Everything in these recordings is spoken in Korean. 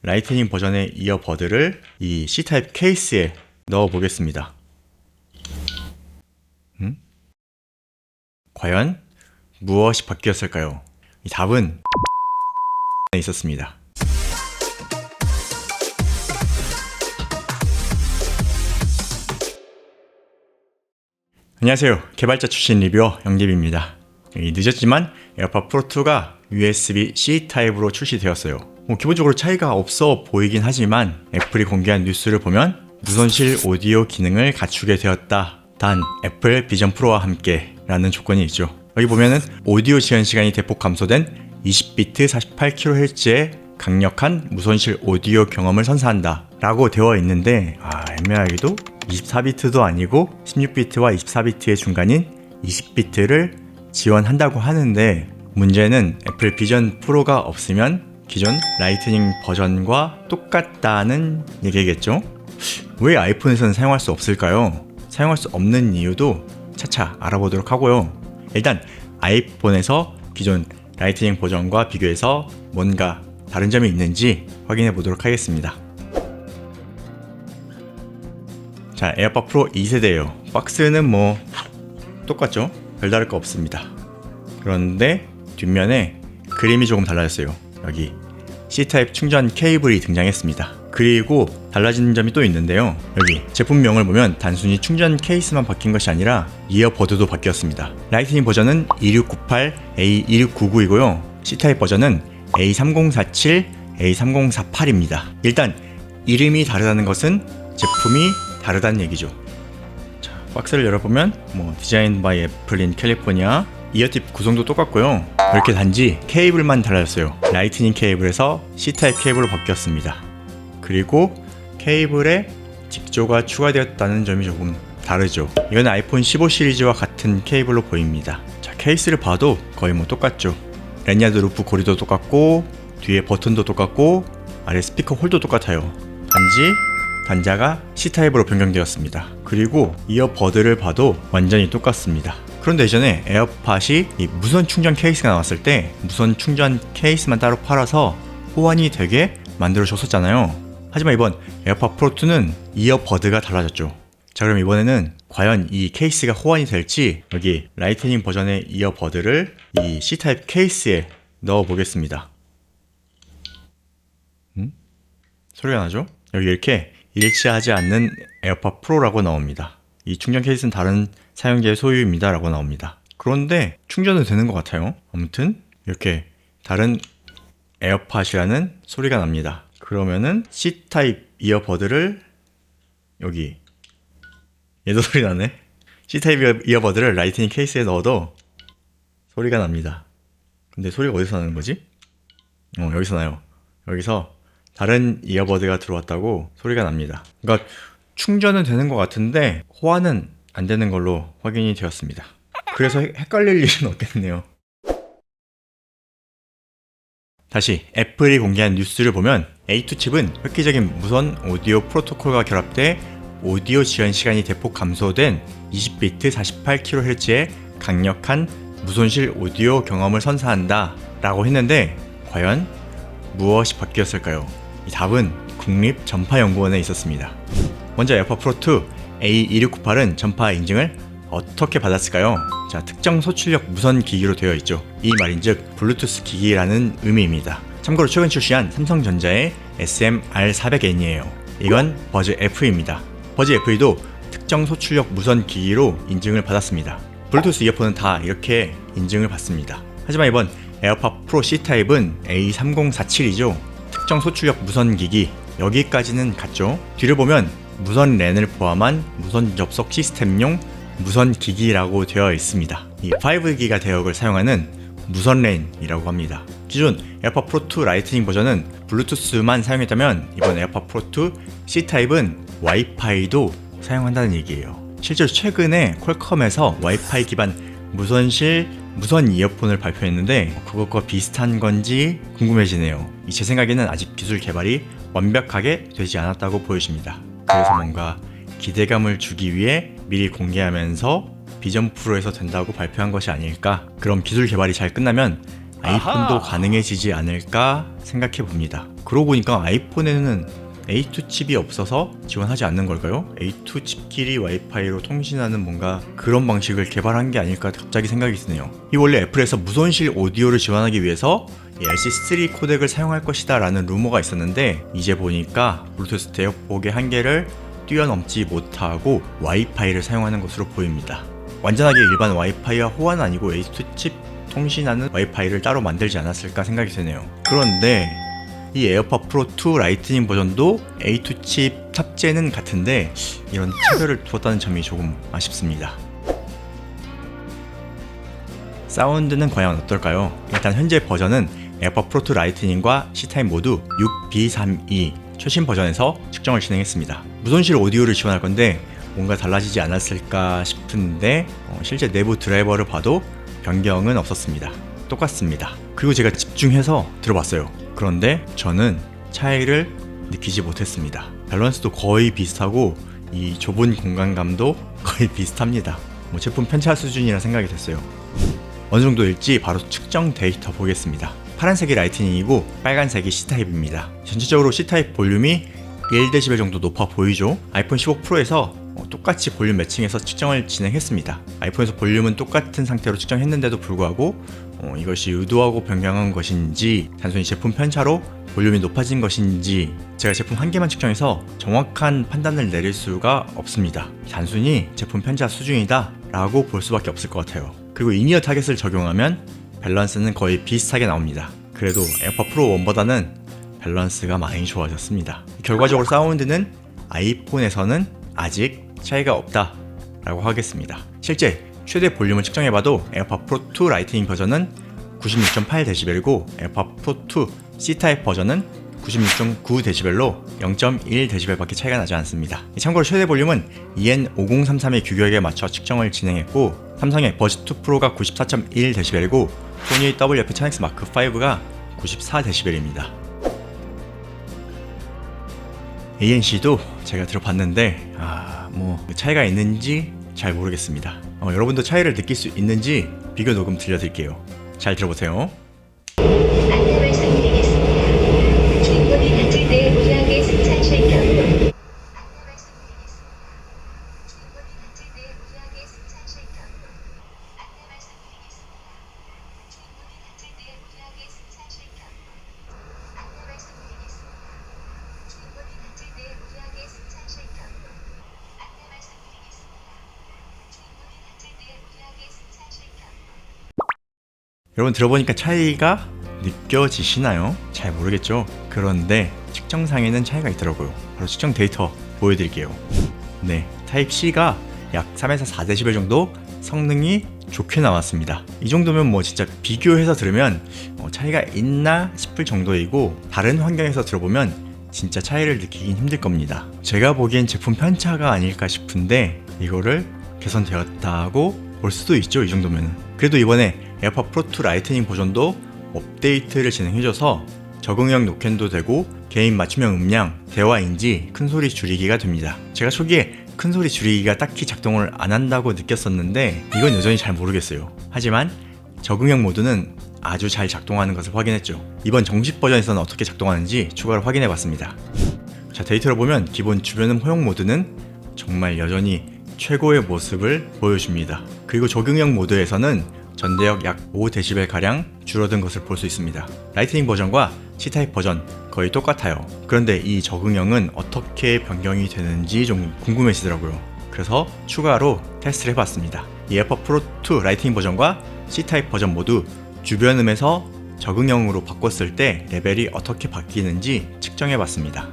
라이트닝 버전의 이어버드를 이 C타입 케이스에 넣어 보겠습니다. 과연 무엇이 바뀌었을까요? 이 답은 있었습니다. 안녕하세요. 개발자 출신 리뷰어 영립입니다. 늦었지만 에어팟 프로2가 USB-C 타입으로 출시되었어요. 기본적으로 차이가 없어 보이긴 하지만 애플이 공개한 뉴스를 보면 무손실 오디오 기능을 갖추게 되었다. 단 애플 비전 프로와 함께 라는 조건이 있죠. 여기 보면은 오디오 지연 시간이 대폭 감소된 20비트 48kHz의 강력한 무손실 오디오 경험을 선사한다 라고 되어 있는데 애매하게도 24비트도 아니고 16비트와 24비트의 중간인 20비트를 지원한다고 하는데, 문제는 애플 비전 프로가 없으면 기존 라이트닝 버전과 똑같다는 얘기겠죠? 왜 아이폰에서는 사용할 수 없을까요? 사용할 수 없는 이유도 차차 알아보도록 하고요. 일단 아이폰에서 기존 라이트닝 버전과 비교해서 뭔가 다른 점이 있는지 확인해 보도록 하겠습니다. 자, 에어팟 프로 2세대예요. 박스는 똑같죠? 별다를 거 없습니다. 그런데 뒷면에 그림이 조금 달라졌어요. 여기 C타입 충전 케이블이 등장했습니다. 그리고 달라진 점이 또 있는데요. 여기 제품명을 보면 단순히 충전 케이스만 바뀐 것이 아니라 이어버드도 바뀌었습니다. 라이트닝 버전은 2698, A2699이고요. C타입 버전은 A3047, A3048입니다. 일단 이름이 다르다는 것은 제품이 다르다는 얘기죠. 자, 박스를 열어보면 디자인 바이 애플인 캘리포니아, 이어팁 구성도 똑같고요. 이렇게 단지 케이블만 달라졌어요. 라이트닝 케이블에서 C타입 케이블로 바뀌었습니다. 그리고 케이블에 직조가 추가되었다는 점이 조금 다르죠. 이건 아이폰 15 시리즈와 같은 케이블로 보입니다. 자, 케이스를 봐도 거의 똑같죠. 랜야드 루프 고리도 똑같고 뒤에 버튼도 똑같고 아래 스피커 홀도 똑같아요. 단지 단자가 C타입으로 변경되었습니다. 그리고 이어버드를 봐도 완전히 똑같습니다. 그런데 예전에 에어팟이 이 무선 충전 케이스가 나왔을 때 무선 충전 케이스만 따로 팔아서 호환이 되게 만들어 줬었잖아요. 하지만 이번 에어팟 프로2는 이어버드가 달라졌죠. 자, 그럼 이번에는 과연 이 케이스가 호환이 될지 여기 라이트닝 버전의 이어버드를 이 C타입 케이스에 넣어 보겠습니다. 소리가 나죠? 여기 이렇게 일치하지 않는 에어팟 프로라고 나옵니다. 이 충전 케이스는 다른 사용자의 소유입니다 라고 나옵니다. 그런데 충전은 되는 것 같아요. 아무튼 이렇게 다른 에어팟이라는 소리가 납니다. 그러면은 C타입 이어버드를 여기 얘도 소리 나네. C타입 이어버드를 라이트닝 케이스에 넣어도 소리가 납니다. 근데 소리가 어디서 나는 거지? 여기서 나요. 여기서 다른 이어버드가 들어왔다고 소리가 납니다. 그러니까 충전은 되는 것 같은데 호환은 안 되는 걸로 확인이 되었습니다. 그래서 헷갈릴 일은 없겠네요. 다시 애플이 공개한 뉴스를 보면 A2 칩은 획기적인 무선 오디오 프로토콜과 결합돼 오디오 지연 시간이 대폭 감소된 20비트 48kHz의 강력한 무손실 오디오 경험을 선사한다 라고 했는데, 과연 무엇이 바뀌었을까요? 이 답은 국립전파연구원에 있었습니다. 먼저 에어팟 프로2 A2698은 전파 인증을 어떻게 받았을까요? 자, 특정 소출력 무선 기기로 되어 있죠. 이 말인즉 블루투스 기기라는 의미입니다. 참고로 최근 출시한 삼성전자의 SMR400N이에요. 이건 버즈 F입니다. 버즈 FE도 특정 소출력 무선 기기로 인증을 받았습니다. 블루투스 이어폰은 다 이렇게 인증을 받습니다. 하지만 이번 에어팟 프로 C타입은 A3047이죠. 특정 소출력 무선 기기, 여기까지는 같죠. 뒤를 보면 무선 랜을 포함한 무선 접속 시스템용 무선 기기라고 되어 있습니다. 이 5기가 대역을 사용하는 무선 랜이라고 합니다. 기존 에어팟 프로2 라이트닝 버전은 블루투스만 사용했다면 이번 에어팟 프로2 C타입은 와이파이도 사용한다는 얘기예요. 실제로 최근에 퀄컴에서 와이파이 기반 무선 이어폰을 발표했는데 그것과 비슷한 건지 궁금해지네요. 제 생각에는 아직 기술 개발이 완벽하게 되지 않았다고 보여집니다. 그래서 뭔가 기대감을 주기 위해 미리 공개하면서 비전 프로에서 된다고 발표한 것이 아닐까. 그럼 기술 개발이 잘 끝나면 아이폰도 아하. 가능해지지 않을까 생각해 봅니다. 그러고 보니까 아이폰에는 A2 칩이 없어서 지원하지 않는 걸까요? A2 칩끼리 와이파이로 통신하는 뭔가 그런 방식을 개발한 게 아닐까 갑자기 생각이 드네요. 이 원래 애플에서 무손실 오디오를 지원하기 위해서 RC3 코덱을 사용할 것이다 라는 루머가 있었는데, 이제 보니까 블루투스 대역폭의 한계를 뛰어넘지 못하고 와이파이를 사용하는 것으로 보입니다. 완전하게 일반 와이파이와 호환 아니고 A2 칩 통신하는 와이파이를 따로 만들지 않았을까 생각이 드네요. 그런데 이 에어팟 프로 2 라이트닝 버전도 A2 칩 탑재는 같은데 이런 차별을 두었다는 점이 조금 아쉽습니다. 사운드는 과연 어떨까요? 일단 현재 버전은 에어팟 프로 2 라이트닝과 C타입 모두 6B32 최신 버전에서 측정을 진행했습니다. 무손실 오디오를 지원할 건데 뭔가 달라지지 않았을까 싶은데 실제 내부 드라이버를 봐도 변경은 없었습니다. 똑같습니다. 그리고 제가 집중해서 들어봤어요. 그런데 저는 차이를 느끼지 못했습니다. 밸런스도 거의 비슷하고 이 좁은 공간감도 거의 비슷합니다. 제품 편차 수준이라 생각이 됐어요. 어느 정도일지 바로 측정 데이터 보겠습니다. 파란색이 라이트닝이고 빨간색이 C타입입니다. 전체적으로 C타입 볼륨이 1dB 정도 높아 보이죠? 아이폰 15 프로에서 똑같이 볼륨 매칭해서 측정을 진행했습니다. 아이폰에서 볼륨은 똑같은 상태로 측정했는데도 불구하고 이것이 의도하고 변경한 것인지 단순히 제품 편차로 볼륨이 높아진 것인지 제가 제품 한 개만 측정해서 정확한 판단을 내릴 수가 없습니다. 단순히 제품 편차 수준이다 라고 볼 수밖에 없을 것 같아요. 그리고 인이어 타겟을 적용하면 밸런스는 거의 비슷하게 나옵니다. 그래도 에어팟 프로 1보다는 밸런스가 많이 좋아졌습니다. 결과적으로 사운드는 아이폰에서는 아직 차이가 없다 라고 하겠습니다. 실제 최대 볼륨을 측정해봐도 에어팟 프로 2 라이트닝 버전은 96.8dB이고 에어팟 프로 2 C타입 버전은 96.9dB로 0.1dB 밖에 차이가 나지 않습니다. 참고로 최대 볼륨은 EN5033의 규격에 맞춰 측정을 진행했고, 삼성의 버즈2 프로가 94.1dB이고 소니 WF-1000X 마크5가 94dB입니다. ANC도 제가 들어봤는데 차이가 있는지 잘 모르겠습니다. 여러분도 차이를 느낄 수 있는지 비교 녹음 들려드릴게요. 잘 들어보세요. 안내 말씀드리겠습니다. 주인분이 다칠 때 무리하게 승차하실 경우 안내 말씀드리겠습니다. 주인분이 다칠 때 무리하게 승차하실 경우 안내 말씀드리겠습니다. 주인분이 다칠 때 무리하게 승차하실 경우 안내 말씀드리겠습니다. 주인분이 다칠 때 무리하게 승차하실 경우 안내 말씀드리겠습니다. 주인분이 다칠 때 무리하게 승차하실 경우. 여러분 들어보니까 차이가 느껴지시나요? 잘 모르겠죠? 그런데 측정상에는 차이가 있더라고요. 바로 측정 데이터 보여드릴게요. 네, 타입 C가 약 3에서 4dB 정도 성능이 좋게 나왔습니다. 이 정도면 진짜 비교해서 들으면 차이가 있나 싶을 정도이고, 다른 환경에서 들어보면 진짜 차이를 느끼긴 힘들 겁니다. 제가 보기엔 제품 편차가 아닐까 싶은데 이거를 개선되었다고 볼 수도 있죠. 이 정도면. 그래도 이번에 에어팟 프로 2 라이트닝 버전도 업데이트를 진행해줘서 적응형 노캔도 되고 개인 맞춤형 음량, 대화 인지, 큰소리 줄이기가 됩니다. 제가 초기에 큰소리 줄이기가 딱히 작동을 안 한다고 느꼈었는데 이건 여전히 잘 모르겠어요. 하지만 적응형 모드는 아주 잘 작동하는 것을 확인했죠. 이번 정식 버전에서는 어떻게 작동하는지 추가로 확인해봤습니다. 자, 데이터를 보면 기본 주변음 허용 모드는 정말 여전히 최고의 모습을 보여줍니다. 그리고 적응형 모드에서는 전대역 약 5dB가량 줄어든 것을 볼 수 있습니다. 라이트닝 버전과 C타입 버전 거의 똑같아요. 그런데 이 적응형은 어떻게 변경이 되는지 좀 궁금해지더라고요. 그래서 추가로 테스트를 해봤습니다. 이 에어팟 프로 2 라이트닝 버전과 C타입 버전 모두 주변음에서 적응형으로 바꿨을 때 레벨이 어떻게 바뀌는지 측정해봤습니다.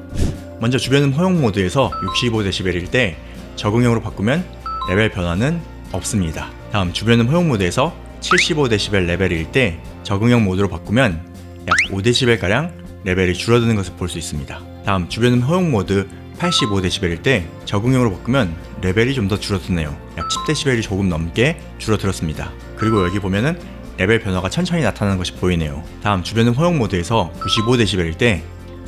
먼저 주변음 허용 모드에서 65dB일 때 적응형으로 바꾸면 레벨 변화는 없습니다. 다음 주변음 허용 모드에서 75dB 레벨일 때 적응형 모드로 바꾸면 약 5dB가량 레벨이 줄어드는 것을 볼 수 있습니다. 다음 주변음 허용 모드 85dB일 때 적응형으로 바꾸면 레벨이 좀 더 줄어드네요. 약 10dB이 조금 넘게 줄어들었습니다. 그리고 여기 보면은 레벨 변화가 천천히 나타나는 것이 보이네요. 다음 주변음 허용 모드에서 95dB일 때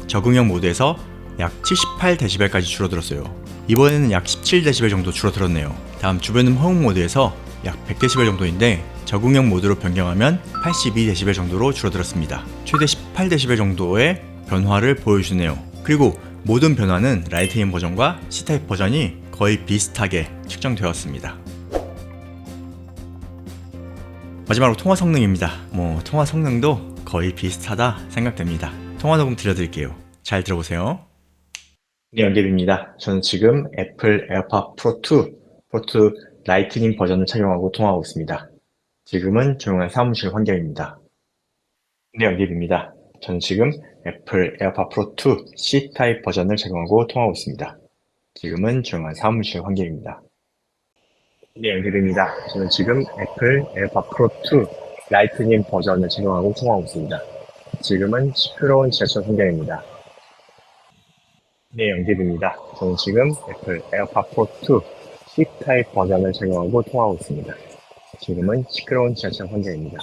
적응형 모드에서 약 78dB까지 줄어들었어요. 이번에는 약 17dB 정도 줄어들었네요. 다음 주변음 허용 모드에서 약 100dB 정도인데 적응형 모드로 변경하면 82dB 정도로 줄어들었습니다. 최대 18dB 정도의 변화를 보여주네요. 그리고 모든 변화는 라이트닝 버전과 C타입 버전이 거의 비슷하게 측정되었습니다. 마지막으로 통화 성능입니다. 통화 성능도 거의 비슷하다 생각됩니다. 통화 녹음 들려드릴게요. 잘 들어보세요. 네, 연결입니다. 저는 지금 애플 에어팟 프로 2 포트 라이트닝 버전을 착용하고 통화하고 있습니다. 지금은 조용한 사무실 환경입니다. 네, 연결입니다. 저는 지금 애플 에어팟 프로 2 C타입 버전을 착용하고 통화하고 있습니다. 지금은 조용한 사무실 환경입니다. 네, 연결입니다. 저는 지금 애플 에어팟 프로 2 라이트닝 버전을 착용하고 통화하고 있습니다. 지금은 시끄러운 지하철 환경입니다. 네, 연결입니다. 저는 지금 애플 에어팟 프로 2 C타입 버전을 착용하고 통화하고 있습니다. 지금은 시끄러운 지하철 환경입니다.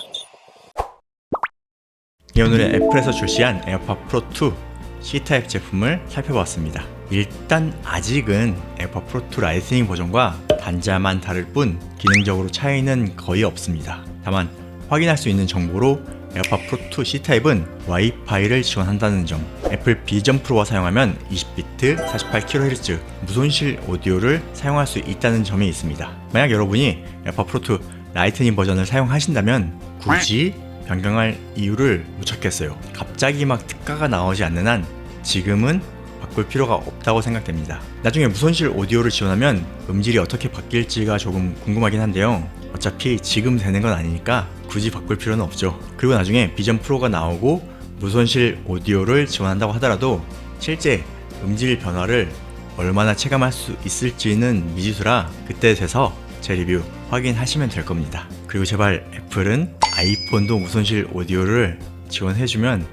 네, 오늘은 애플에서 출시한 에어팟 프로 2 C타입 제품을 살펴봤습니다. 일단 아직은 에어팟 프로 2 라이트닝 버전과 단자만 다를 뿐 기능적으로 차이는 거의 없습니다. 다만 확인할 수 있는 정보로 에어팟 프로 2 C타입은 와이파이를 지원한다는 점, 애플 비전 프로와 사용하면 20비트 48kHz 무손실 오디오를 사용할 수 있다는 점이 있습니다. 만약 여러분이 에어팟 프로 2 라이트닝 버전을 사용하신다면 굳이 변경할 이유를 못 찾겠어요. 갑자기 막 특가가 나오지 않는 한 지금은 바꿀 필요가 없다고 생각됩니다. 나중에 무손실 오디오를 지원하면 음질이 어떻게 바뀔지가 조금 궁금하긴 한데요. 어차피 지금 되는 건 아니니까 굳이 바꿀 필요는 없죠. 그리고 나중에 비전 프로가 나오고 무손실 오디오를 지원한다고 하더라도 실제 음질 변화를 얼마나 체감할 수 있을지는 미지수라 그때 돼서 제 리뷰 확인하시면 될 겁니다. 그리고 제발 애플은 아이폰도 무손실 오디오를 지원해주면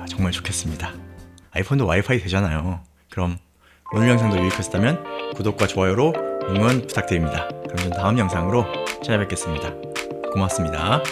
정말 좋겠습니다. 아이폰도 와이파이 되잖아요. 그럼 오늘 영상도 유익하셨다면 구독과 좋아요로 응원 부탁드립니다. 그럼 전 다음 영상으로 찾아뵙겠습니다. 고맙습니다.